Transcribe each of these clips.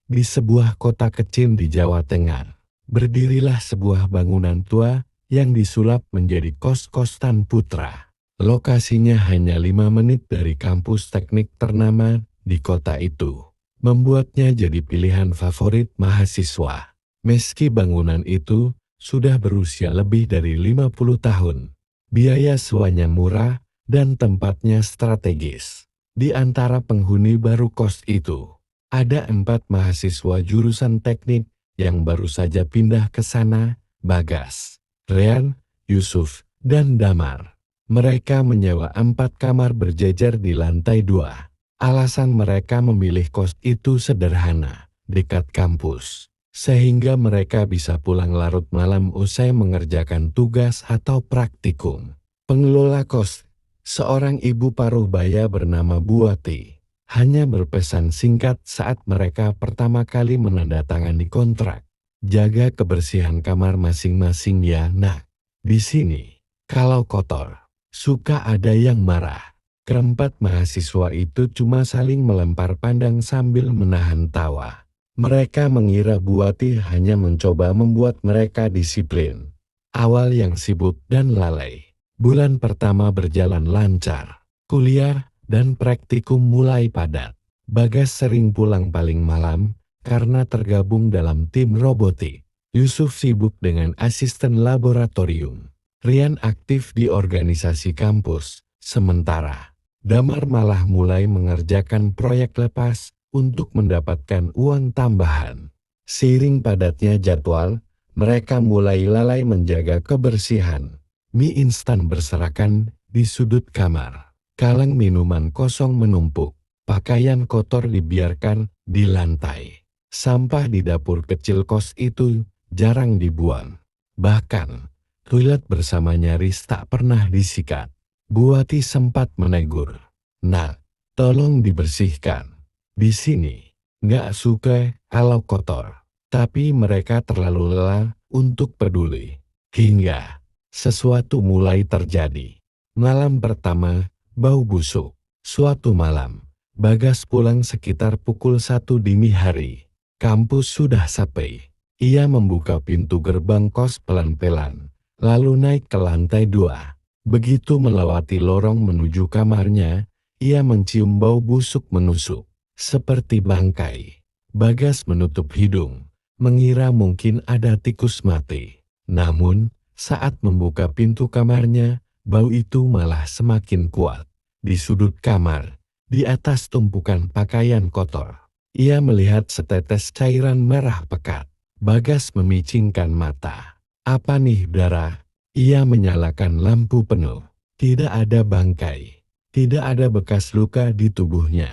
Di sebuah kota kecil di Jawa Tengah, berdirilah sebuah bangunan tua yang disulap menjadi kos-kosan putra. Lokasinya hanya 5 menit dari kampus teknik ternama di kota itu, membuatnya jadi pilihan favorit mahasiswa. Meski bangunan itu sudah berusia lebih dari 50 tahun, biaya sewanya murah dan tempatnya strategis. Di antara penghuni baru kos itu, ada 4 mahasiswa jurusan teknik yang baru saja pindah ke sana: Bagas, Rian, Yusuf, dan Damar. Mereka menyewa 4 kamar berjejer di lantai 2. Alasan mereka memilih kos itu sederhana: dekat kampus, sehingga mereka bisa pulang larut malam usai mengerjakan tugas atau praktikum. Pengelola kos, seorang ibu paruh baya bernama Buati, hanya berpesan singkat saat mereka pertama kali menandatangani kontrak. Jaga kebersihan kamar masing-masing ya, nak. Di sini, kalau kotor, suka ada yang marah. Keempat mahasiswa itu cuma saling melempar pandang sambil menahan tawa. Mereka mengira Buati hanya mencoba membuat mereka disiplin. Awal yang sibuk dan lalai. Bulan pertama berjalan lancar. Kuliah dan praktikum mulai padat. Bagas sering pulang paling malam karena tergabung dalam tim robotik. Yusuf sibuk dengan asisten laboratorium. Rian aktif di organisasi kampus. Sementara Damar malah mulai mengerjakan proyek lepas untuk mendapatkan uang tambahan. Seiring padatnya jadwal, mereka mulai lalai menjaga kebersihan. Mie instan berserakan di sudut kamar. Kaleng minuman kosong menumpuk. Pakaian kotor dibiarkan di lantai. Sampah di dapur kecil kos itu jarang dibuang. Bahkan, toilet bersama nyaris tak pernah disikat. Buati sempat menegur, "Nak, tolong dibersihkan. Di sini nggak suka kalau kotor." Tapi mereka terlalu lelah untuk peduli. Hingga sesuatu mulai terjadi. Malam pertama, bau busuk. Suatu malam, Bagas pulang sekitar pukul 1 dini hari. Kampus sudah sepi. Ia membuka pintu gerbang kos pelan-pelan, lalu naik ke lantai 2. Begitu melewati lorong menuju kamarnya, ia mencium bau busuk menusuk, seperti bangkai. Bagas menutup hidung, mengira mungkin ada tikus mati. Namun, saat membuka pintu kamarnya, bau itu malah semakin kuat. Di sudut kamar, di atas tumpukan pakaian kotor, ia melihat setetes cairan merah pekat. Bagas memicingkan mata. "Apa nih, darah?" Ia menyalakan lampu penuh. Tidak ada bangkai. Tidak ada bekas luka di tubuhnya.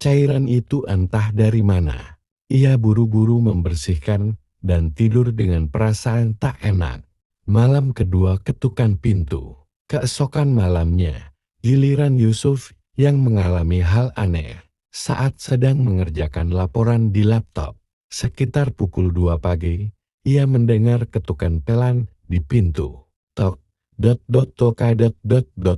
Cairan itu entah dari mana. Ia buru-buru membersihkan dan tidur dengan perasaan tak enak. Malam kedua ketukan pintu. Keesokan malamnya, giliran Yusuf yang mengalami hal aneh. Saat sedang mengerjakan laporan di laptop, sekitar pukul 2 pagi, ia mendengar ketukan pelan di pintu. Tok,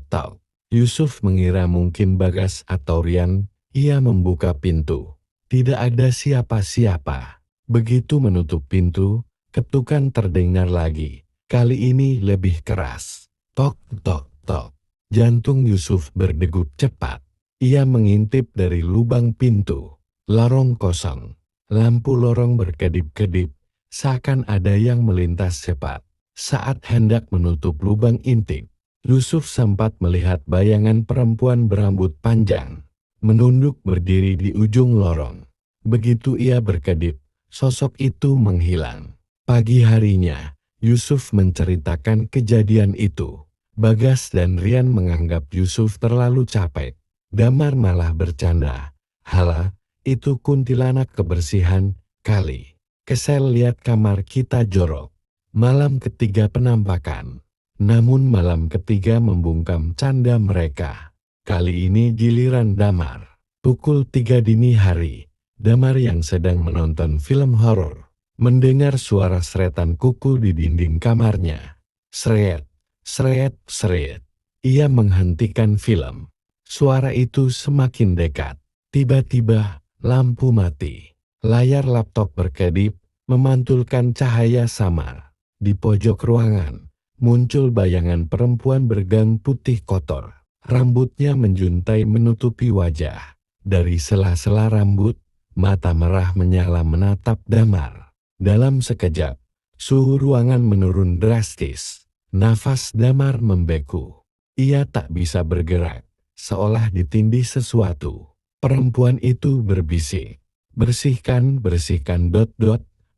tok. Yusuf mengira mungkin Bagas atau Rian. Ia membuka pintu. Tidak ada siapa-siapa. Begitu menutup pintu, ketukan terdengar lagi. Kali ini lebih keras. Tok, tok, tok. Jantung Yusuf berdegup cepat. Ia mengintip dari lubang pintu. Lorong kosong. Lampu lorong berkedip-kedip, seakan ada yang melintas cepat. Saat hendak menutup lubang intip, Yusuf sempat melihat bayangan perempuan berambut panjang, menunduk berdiri di ujung lorong. Begitu ia berkedip, sosok itu menghilang. Pagi harinya, Yusuf menceritakan kejadian itu. Bagas dan Rian menganggap Yusuf terlalu capek. Damar malah bercanda, "Halah, itu kuntilanak kebersihan kali. Kesel lihat kamar kita jorok." Malam ketiga penampakan. Namun malam ketiga membungkam canda mereka. Kali ini giliran Damar. Pukul 3 dini hari, Damar yang sedang menonton film horor mendengar suara seretan kuku di dinding kamarnya. Seret, seret, seret. Ia menghentikan film. Suara itu semakin dekat. Tiba-tiba lampu mati. Layar laptop berkedip, memantulkan cahaya samar. Di pojok ruangan, muncul bayangan perempuan bergang putih kotor. Rambutnya menjuntai menutupi wajah. Dari sela-sela rambut, mata merah menyala menatap Damar. Dalam sekejap, suhu ruangan menurun drastis. Nafas Damar membeku. Ia tak bisa bergerak, seolah ditindih sesuatu. Perempuan itu berbisik, "Bersihkan, bersihkan,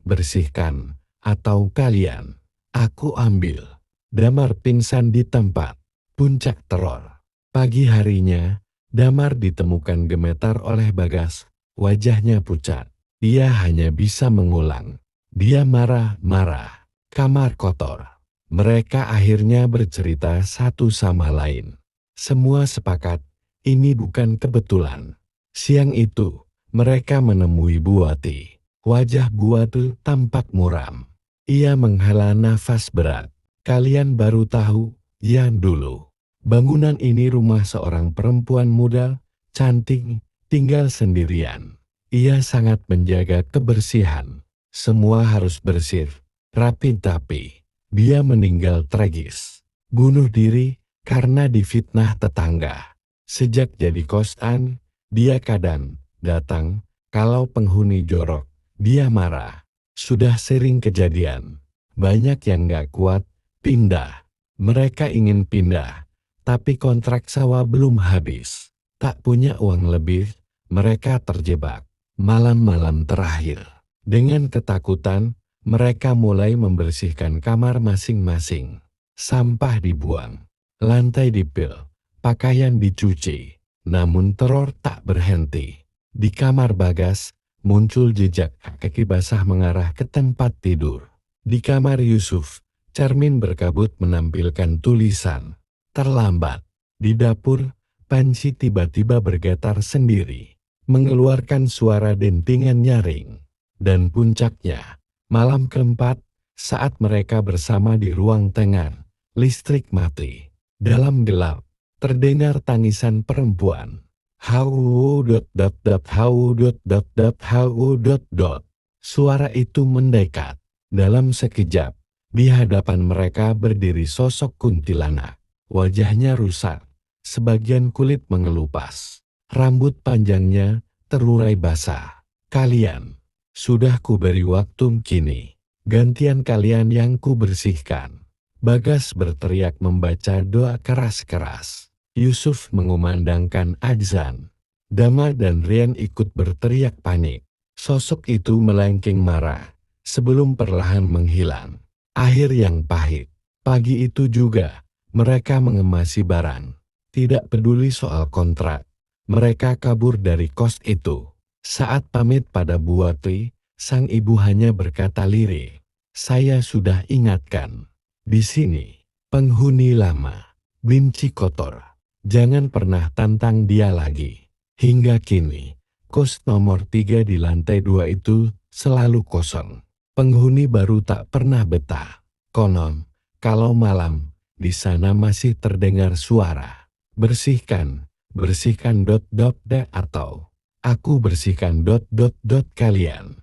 bersihkan, atau kalian, aku ambil." Damar pingsan di tempat, puncak teror. Pagi harinya, Damar ditemukan gemetar oleh Bagas, wajahnya pucat. Dia hanya bisa mengulang. Dia marah-marah, kamar kotor. Mereka akhirnya bercerita satu sama lain. Semua sepakat, ini bukan kebetulan. Siang itu, mereka menemui Buati. Wajah Buati tampak muram. Ia menghela nafas berat. "Kalian baru tahu, ya dulu. Bangunan ini rumah seorang perempuan muda, cantik, tinggal sendirian. Ia sangat menjaga kebersihan. Semua harus bersih, rapi tapi dia meninggal tragis. Bunuh diri karena difitnah tetangga. Sejak jadi kosan, dia kadang datang, kalau penghuni jorok, dia marah. Sudah sering kejadian. Banyak yang gak kuat, pindah. Mereka ingin pindah, tapi kontrak sewa belum habis. Tak punya uang lebih, mereka terjebak. Malam-malam terakhir, dengan ketakutan, mereka mulai membersihkan kamar masing-masing. Sampah dibuang, lantai dipil, pakaian dicuci. Namun teror tak berhenti. Di kamar Bagas, muncul jejak kaki basah mengarah ke tempat tidur. Di kamar Yusuf, cermin berkabut menampilkan tulisan, "Terlambat." Di dapur, panci tiba-tiba bergetar sendiri, mengeluarkan suara dentingan nyaring. Dan puncaknya, malam keempat, saat mereka bersama di ruang tengah, listrik mati. Dalam gelap, terdengar tangisan perempuan. "Hau dot dot dot, hau dot dot dot, hau dot dot." Suara itu mendekat. Dalam sekejap, di hadapan mereka berdiri sosok kuntilanak. Wajahnya rusak, sebagian kulit mengelupas. Rambut panjangnya terurai basah. "Kalian, sudah kuberi waktu kini. Gantian kalian yang kubersihkan." Bagas berteriak membaca doa keras-keras. Yusuf mengumandangkan azan. Dama dan Rian ikut berteriak panik. Sosok itu melengking marah, sebelum perlahan menghilang. Akhir yang pahit. Pagi itu juga, mereka mengemasi barang. Tidak peduli soal kontrak. Mereka kabur dari kos itu. Saat pamit pada Buati, sang ibu hanya berkata lirih, "Saya sudah ingatkan. Di sini, penghuni lama, benci kotor. Jangan pernah tantang dia lagi." Hingga kini, kos nomor 3 di lantai 2 itu selalu kosong. Penghuni baru tak pernah betah. Konon, kalau malam, di sana masih terdengar suara, "Bersihkan, bersihkan dot dot dot, atau aku bersihkan dot dot dot kalian."